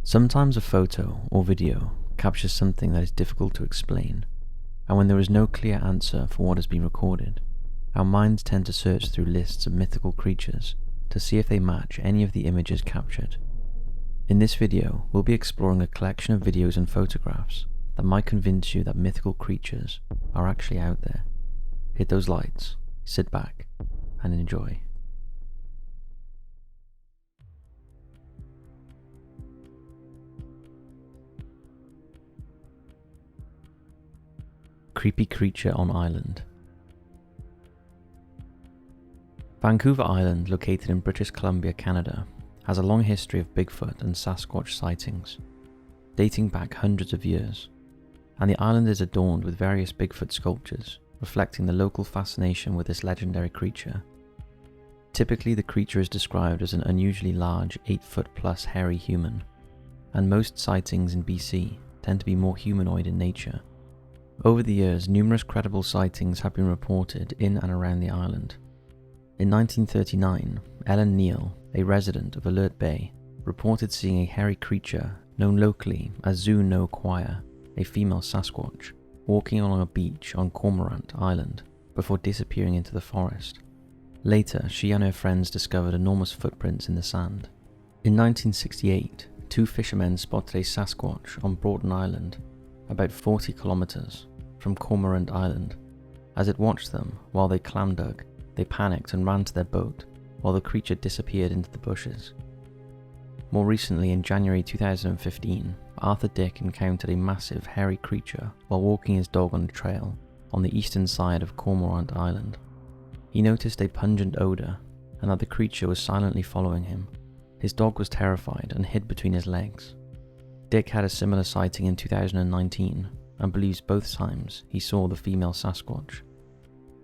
Sometimes a photo or video captures something that is difficult to explain, and when there is no clear answer for what has been recorded, our minds tend to search through lists of mythical creatures to see if they match any of the images captured. In this video, we'll be exploring a collection of videos and photographs that might convince you that mythical creatures are actually out there. Hit those lights, sit back, and enjoy. Creepy creature on island. Vancouver Island, located in British Columbia, Canada, has a long history of Bigfoot and Sasquatch sightings, dating back hundreds of years, and the island is adorned with various Bigfoot sculptures, reflecting the local fascination with this legendary creature. Typically, the creature is described as an unusually large 8-foot-plus hairy human, and most sightings in BC tend to be more humanoid in nature. Over the years, numerous credible sightings have been reported in and around the island. In 1939, Ellen Neal, a resident of Alert Bay, reported seeing a hairy creature known locally as Zoo No Quire, a female Sasquatch, walking along a beach on Cormorant Island before disappearing into the forest. Later, she and her friends discovered enormous footprints in the sand. In 1968, two fishermen spotted a Sasquatch on Broughton Island, about 40 kilometers from Cormorant Island. As it watched them while they clam dug, they panicked and ran to their boat while the creature disappeared into the bushes. More recently, in January 2015, Arthur Dick encountered a massive hairy creature while walking his dog on a trail on the eastern side of Cormorant Island. He noticed a pungent odor and that the creature was silently following him. His dog was terrified and hid between his legs. Dick had a similar sighting in 2019 and believes both times he saw the female Sasquatch.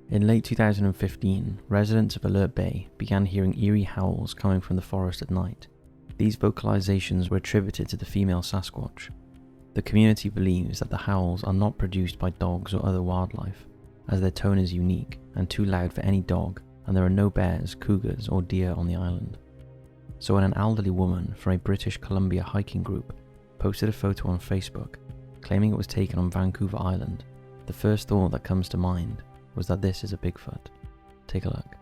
In late 2015, residents of Alert Bay began hearing eerie howls coming from the forest at night. These vocalizations were attributed to the female Sasquatch. The community believes that the howls are not produced by dogs or other wildlife, as their tone is unique and too loud for any dog, and there are no bears, cougars, or deer on the island. So when an elderly woman from a British Columbia hiking group posted a photo on Facebook, claiming it was taken on Vancouver Island, the first thought that comes to mind was that this is a Bigfoot. Take a look.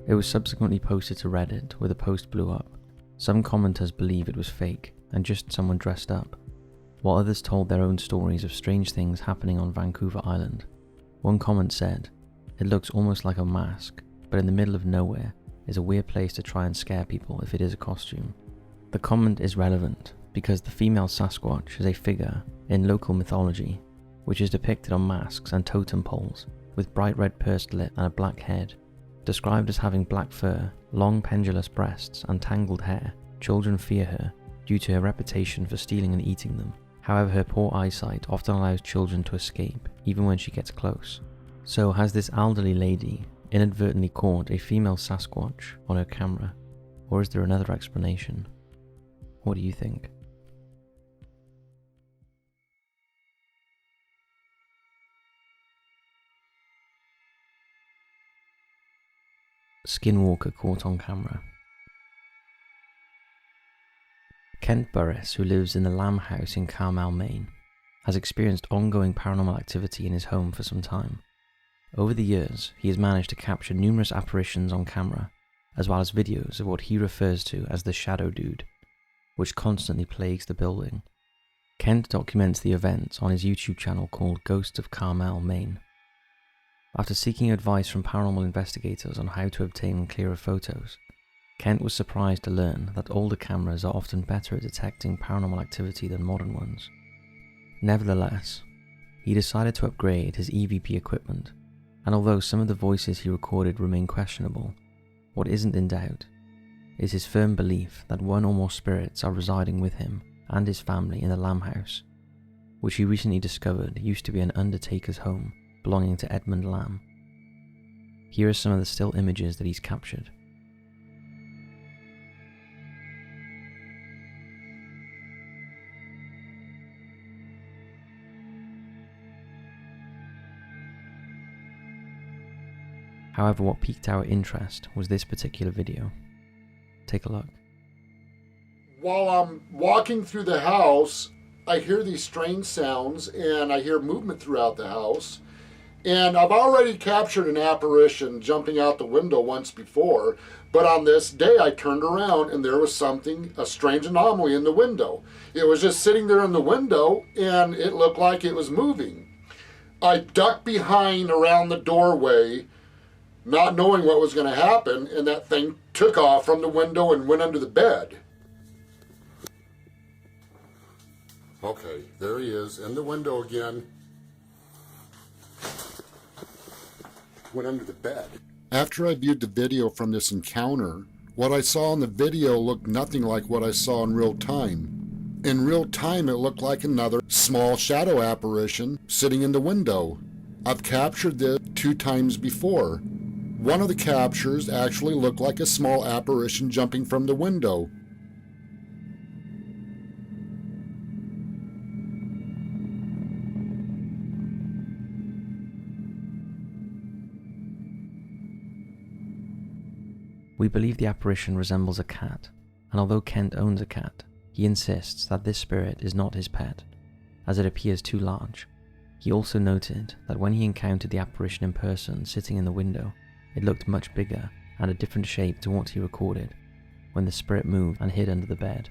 It was subsequently posted to Reddit, where the post blew up. Some commenters believe it was fake and just someone dressed up, while others told their own stories of strange things happening on Vancouver Island. One comment said, "It looks almost like a mask, but in the middle of nowhere is a weird place to try and scare people if it is a costume." The comment is relevant because the female Sasquatch is a figure in local mythology, which is depicted on masks and totem poles with bright red pursed lip and a black head. Described as having black fur, long pendulous breasts, and tangled hair, children fear her due to her reputation for stealing and eating them. However, her poor eyesight often allows children to escape even when she gets close. So has this elderly lady inadvertently caught a female Sasquatch on her camera, or is there another explanation? What do you think? Skinwalker caught on camera. Kent Burris, who lives in the Lamb House in Carmel, Maine, has experienced ongoing paranormal activity in his home for some time. Over the years, he has managed to capture numerous apparitions on camera, as well as videos of what he refers to as the Shadow Dude, which constantly plagues the building. Kent documents the events on his YouTube channel called Ghosts of Carmel, Maine. After seeking advice from paranormal investigators on how to obtain clearer photos, Kent was surprised to learn that older cameras are often better at detecting paranormal activity than modern ones. Nevertheless, he decided to upgrade his EVP equipment, and although some of the voices he recorded remain questionable, what isn't in doubt is his firm belief that one or more spirits are residing with him and his family in the Lamb House, which he recently discovered used to be an undertaker's home belonging to Edmund Lamb. Here are some of the still images that he's captured. However, what piqued our interest was this particular video. Take a look. While I'm walking through the house, I hear these strange sounds and I hear movement throughout the house. And I've already captured an apparition jumping out the window once before, but on this day I turned around and there was something, a strange anomaly in the window. It was just sitting there in the window and it looked like it was moving. I ducked behind around the doorway, not knowing what was going to happen, and that thing took off from the window and went under the bed. Okay, there he is in the window again. Went under the bed. After I viewed the video from this encounter, what I saw in the video looked nothing like what I saw in real time. In real time, it looked like another small shadow apparition sitting in the window. I've captured this 2 times before. One of the captures actually looked like a small apparition jumping from the window. We believe the apparition resembles a cat, and although Kent owns a cat, he insists that this spirit is not his pet, as it appears too large. He also noted that when he encountered the apparition in person sitting in the window, it looked much bigger and a different shape to what he recorded when the spirit moved and hid under the bed.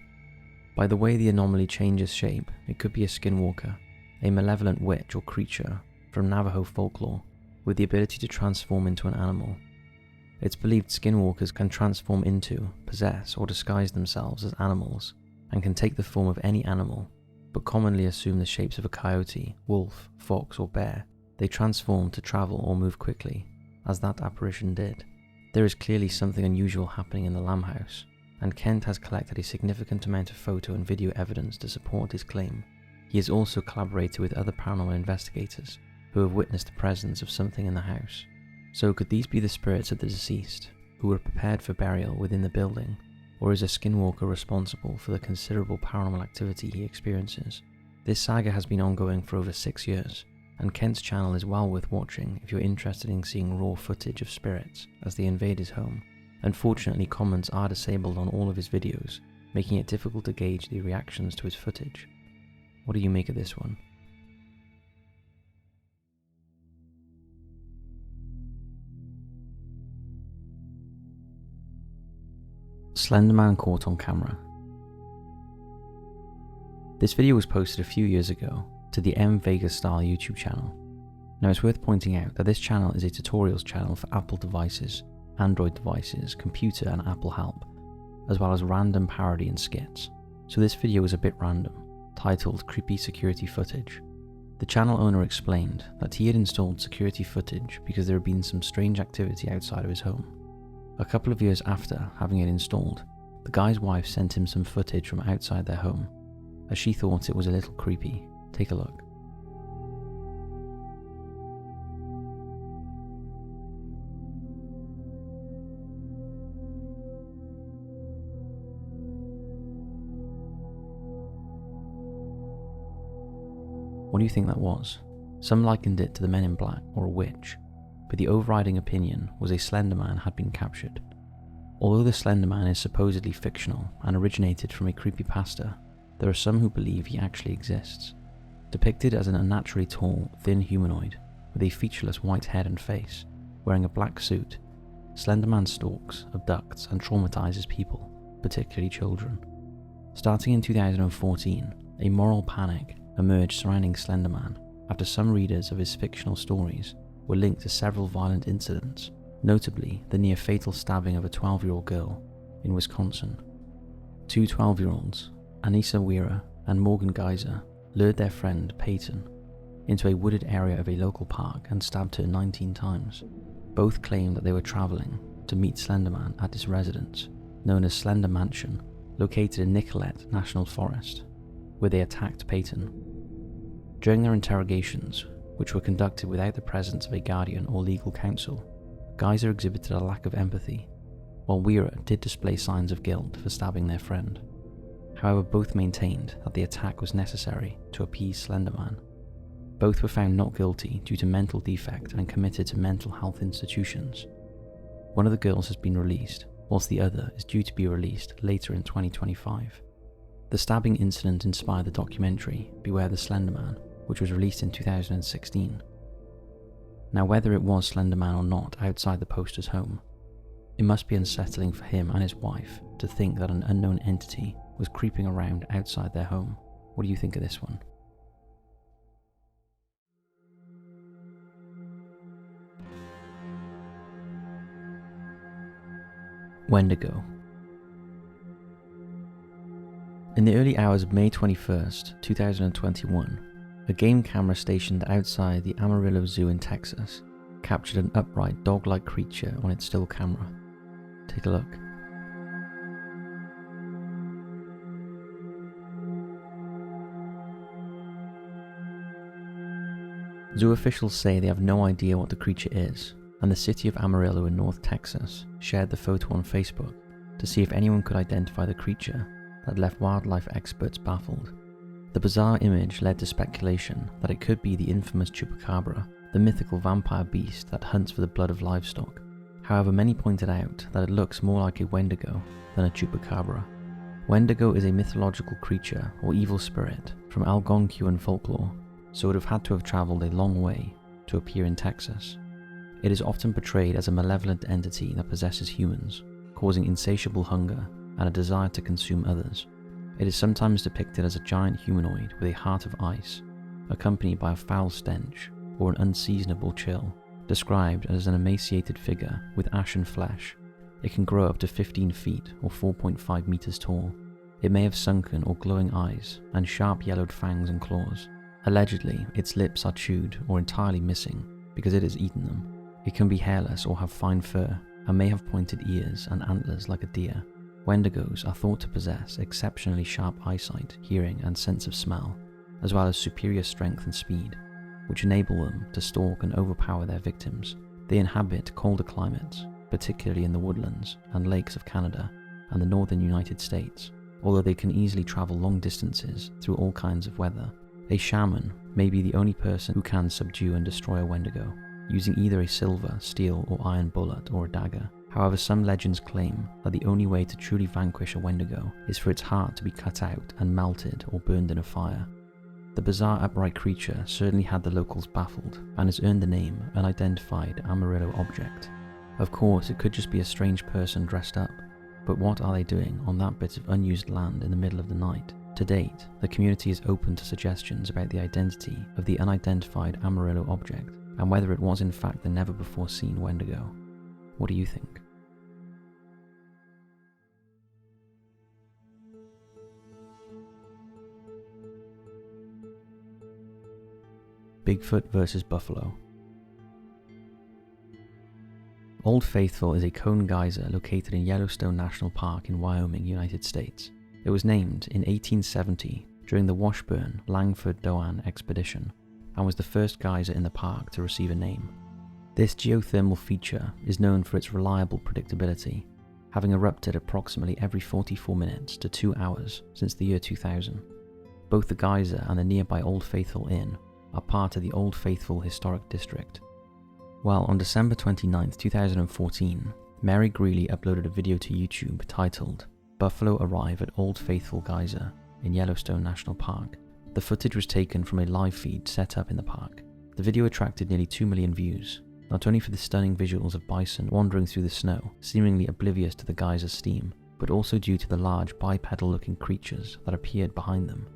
By the way the anomaly changes shape, it could be a skinwalker, a malevolent witch or creature from Navajo folklore with the ability to transform into an animal. It's believed skinwalkers can transform into, possess, or disguise themselves as animals, and can take the form of any animal, but commonly assume the shapes of a coyote, wolf, fox, or bear. They transform to travel or move quickly, as that apparition did. There is clearly something unusual happening in the Lamb House, and Kent has collected a significant amount of photo and video evidence to support his claim. He has also collaborated with other paranormal investigators who have witnessed the presence of something in the house. So could these be the spirits of the deceased, who were prepared for burial within the building, or is a skinwalker responsible for the considerable paranormal activity he experiences? This saga has been ongoing for over 6 years, and Kent's channel is well worth watching if you're interested in seeing raw footage of spirits as they invade his home. Unfortunately, comments are disabled on all of his videos, making it difficult to gauge the reactions to his footage. What do you make of this one? Slenderman caught on camera. This video was posted a few years ago to the M Vegas style YouTube channel. Now it's worth pointing out that this channel is a tutorials channel for Apple devices, Android devices, computer and Apple Help, as well as random parody and skits. So this video is a bit random, titled Creepy Security Footage. The channel owner explained that he had installed security footage because there had been some strange activity outside of his home. A couple of years after having it installed, the guy's wife sent him some footage from outside their home, as she thought it was a little creepy. Take a look. What do you think that was? Some likened it to the Men in Black or a witch, but the overriding opinion was a Slenderman had been captured. Although the Slenderman is supposedly fictional and originated from a creepypasta, there are some who believe he actually exists. Depicted as an unnaturally tall, thin humanoid with a featureless white head and face, wearing a black suit, Slenderman stalks, abducts and traumatizes people, particularly children. Starting in 2014, a moral panic emerged surrounding Slenderman after some readers of his fictional stories were linked to several violent incidents, notably the near-fatal stabbing of a 12-year-old girl in Wisconsin. 2 12-year-olds, Anissa Weira and Morgan Geyser, lured their friend Peyton into a wooded area of a local park and stabbed her 19 times. Both claimed that they were traveling to meet Slenderman at his residence, known as Slender Mansion, located in Nicollet National Forest, where they attacked Peyton. During their interrogations, which were conducted without the presence of a guardian or legal counsel, Geyser exhibited a lack of empathy, while Weira did display signs of guilt for stabbing their friend. However, both maintained that the attack was necessary to appease Slenderman. Both were found not guilty due to mental defect and committed to mental health institutions, One of the girls has been released, whilst the other is due to be released later in 2025. The stabbing incident inspired the documentary Beware the Slenderman, which was released in 2016. Now, whether it was Slenderman or not outside the poster's home, it must be unsettling for him and his wife to think that an unknown entity was creeping around outside their home. What do you think of this one? Wendigo. In the early hours of May 21st, 2021, a game camera stationed outside the Amarillo Zoo in Texas captured an upright dog-like creature on its still camera. Take a look. Zoo officials say they have no idea what the creature is, and the city of Amarillo in North Texas shared the photo on Facebook to see if anyone could identify the creature that left wildlife experts baffled. The bizarre image led to speculation that it could be the infamous chupacabra, the mythical vampire beast that hunts for the blood of livestock. However, many pointed out that it looks more like a Wendigo than a chupacabra. Wendigo is a mythological creature or evil spirit from Algonquian folklore, so it would have had to have travelled a long way to appear in Texas. It is often portrayed as a malevolent entity that possesses humans, causing insatiable hunger and a desire to consume others. It is sometimes depicted as a giant humanoid with a heart of ice, accompanied by a foul stench or an unseasonable chill. Described as an emaciated figure with ashen flesh, it can grow up to 15 feet or 4.5 meters tall. It may have sunken or glowing eyes and sharp yellowed fangs and claws. Allegedly, its lips are chewed or entirely missing because it has eaten them. It can be hairless or have fine fur and may have pointed ears and antlers like a deer. Wendigos are thought to possess exceptionally sharp eyesight, hearing and sense of smell, as well as superior strength and speed, which enable them to stalk and overpower their victims. They inhabit colder climates, particularly in the woodlands and lakes of Canada and the northern United States, although they can easily travel long distances through all kinds of weather. A shaman may be the only person who can subdue and destroy a Wendigo, using either a silver, steel or iron bullet or a dagger. However, some legends claim that the only way to truly vanquish a Wendigo is for its heart to be cut out and melted or burned in a fire. The bizarre upright creature certainly had the locals baffled and has earned the name Unidentified Amarillo Object. Of course, it could just be a strange person dressed up, but what are they doing on that bit of unused land in the middle of the night? To date, the community is open to suggestions about the identity of the unidentified Amarillo object and whether it was in fact the never-before-seen Wendigo. What do you think? Bigfoot versus Buffalo. Old Faithful is a cone geyser located in Yellowstone National Park in Wyoming, United States. It was named in 1870 during the Washburn-Langford-Doan expedition and was the first geyser in the park to receive a name. This geothermal feature is known for its reliable predictability, having erupted approximately every 44 minutes to 2 hours since the year 2000. Both the geyser and the nearby Old Faithful Inn are part of the Old Faithful Historic District. Well, on December 29, 2014, Mary Greeley uploaded a video to YouTube titled "Buffalo Arrive at Old Faithful Geyser in Yellowstone National Park." The footage was taken from a live feed set up in the park. The video attracted nearly 2 million views, not only for the stunning visuals of bison wandering through the snow, seemingly oblivious to the geyser's steam, but also due to the large bipedal-looking creatures that appeared behind them.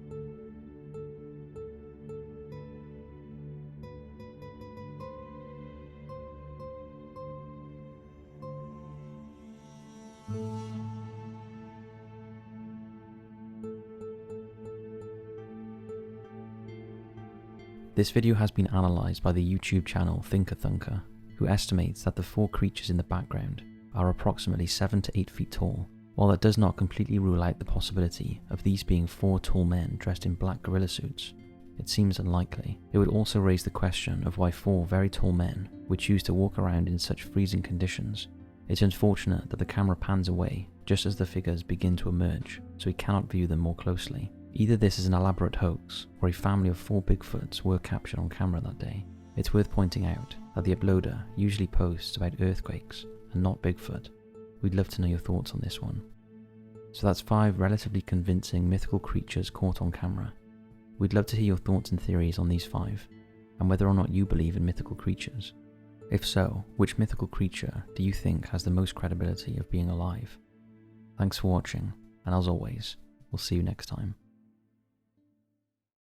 This video has been analysed by the YouTube channel Thinker, who estimates that the 4 creatures in the background are approximately 7 to 8 feet tall. While that does not completely rule out the possibility of these being 4 tall men dressed in black gorilla suits, it seems unlikely. It would also raise the question of why 4 very tall men would choose to walk around in such freezing conditions. It's unfortunate that the camera pans away just as the figures begin to emerge, so we cannot view them more closely. Either this is an elaborate hoax, or a family of 4 Bigfoots were captured on camera that day. It's worth pointing out that the uploader usually posts about earthquakes and not Bigfoot? We'd love to know your thoughts on this one. So that's 5 relatively convincing mythical creatures caught on camera. We'd love to hear your thoughts and theories on these 5, and whether or not you believe in mythical creatures. If so, which mythical creature do you think has the most credibility of being alive? Thanks for watching, and as always, we'll see you next time.